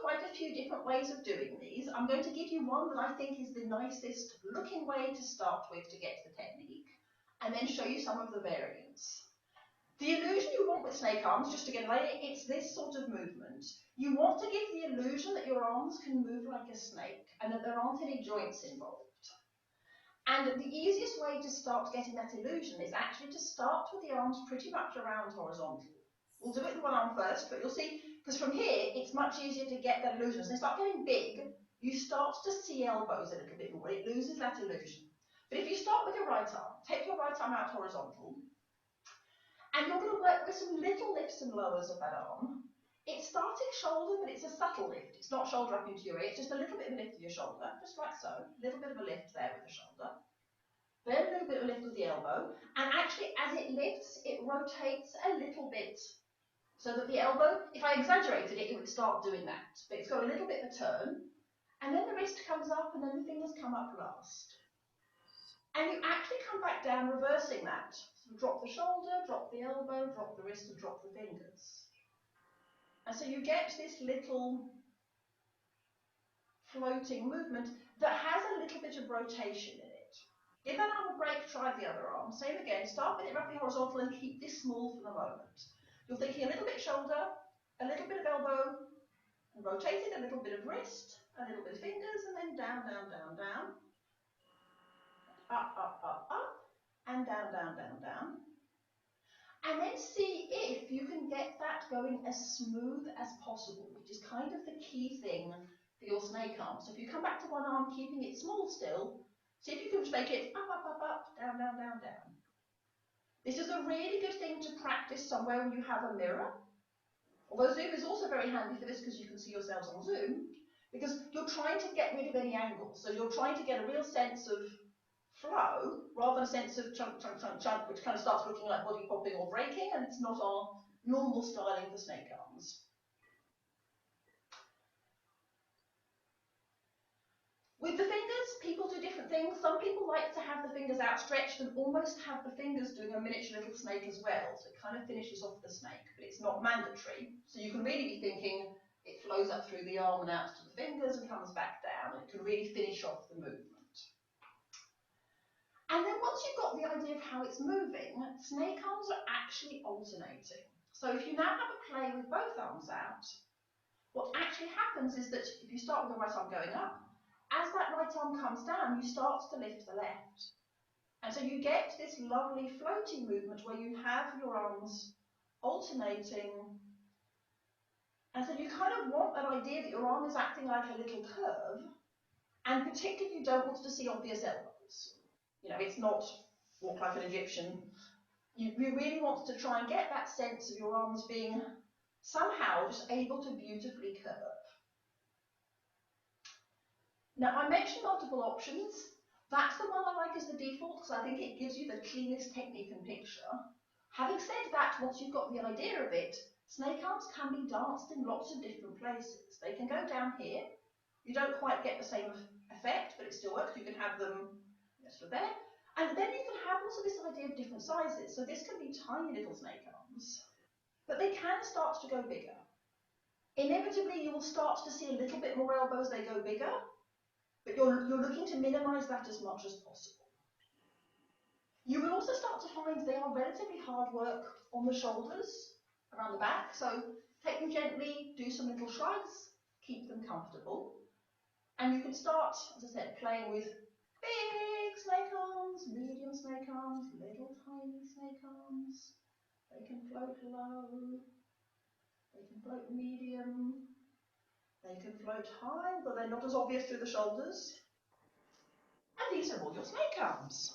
quite a few different ways of doing these. I'm going to give you one that I think is the nicest looking way to start with to get to the technique, and then show you some of the variants. The illusion you want with snake arms, just again, it's this sort of movement. You want to give the illusion that your arms can move like a snake and that there aren't any joints involved. And the easiest way to start getting that illusion is actually to start with the arms pretty much around horizontal. We'll do it with one arm first, but you'll see, because from here, it's much easier to get that illusion. So they start getting big, you start to see elbows a little bit more. It loses that illusion. But if you start with your right arm, take your right arm out horizontal, and you're going to work with some little lifts and lowers of that arm. It's starting shoulder, but it's a subtle lift. It's not shoulder up into your ear, it's just a little bit of a lift of your shoulder, just like so. A little bit of a lift there with the shoulder. Then a little bit of a lift with the elbow. And actually, as it lifts, it rotates a little bit. So that the elbow, if I exaggerated it, it would start doing that. But it's got a little bit of a turn. And then the wrist comes up, and then the fingers come up last. And you actually come back down reversing that. So drop the shoulder, drop the elbow, drop the wrist, and drop the fingers. And so you get this little floating movement that has a little bit of rotation in it. Give that arm a break, try the other arm. Same again, start with it roughly horizontal and keep this small for the moment. You're thinking a little bit shoulder, a little bit of elbow, and rotating a little bit of wrist, a little bit of fingers, and then down, down, down, down. Up, up, up, up, and down, down, down, down. And then see if you can get that going as smooth as possible, which is kind of the key thing for your snake arm. So if you come back to one arm, keeping it small still, see if you can just make it up, up, up, up, down, down, down, down. This is a really good thing to practice somewhere where you have a mirror. Although Zoom is also very handy for this because you can see yourselves on Zoom, because you're trying to get rid of any angles. So you're trying to get a real sense of flow rather than a sense of chunk, chunk, chunk, chunk, which kind of starts looking like body popping or breaking, and it's not our normal styling for snake arms. With the fingers, people do different things. Some people like to have the fingers outstretched and almost have the fingers doing a miniature little snake as well, so it kind of finishes off the snake, but it's not mandatory. So you can really be thinking it flows up through the arm and out to the fingers and comes back down. It can really finish off the movement. And then once you've got the idea of how it's moving, snake arms are actually alternating. So if you now have a play with both arms out, what actually happens is that if you start with the right arm going up, as that right arm comes down, you start to lift the left. And so you get this lovely floating movement where you have your arms alternating. And so you kind of want that idea that your arm is acting like a little curve, and particularly you don't want to see obvious elbows. You know, it's not walk like an Egyptian. You really want to try and get that sense of your arms being somehow just able to beautifully curve. Now, I mentioned multiple options. That's the one I like as the default because I think it gives you the cleanest technique and picture. Having said that, once you've got the idea of it, snake arms can be danced in lots of different places. They can go down here. You don't quite get the same effect, but it still works. You can have them sort of there. And then you can have also this idea of different sizes. So this can be tiny little snake arms, but they can start to go bigger. Inevitably, you will start to see a little bit more elbow as they go bigger, but you're looking to minimize that as much as possible. You will also start to find they are relatively hard work on the shoulders, around the back. So take them gently, do some little shrugs, keep them comfortable. And you can start, as I said, playing with big snake arms, medium snake arms, little tiny snake arms. They can float low, they can float medium, they can float high, but they're not as obvious through the shoulders. And these are all your snake arms.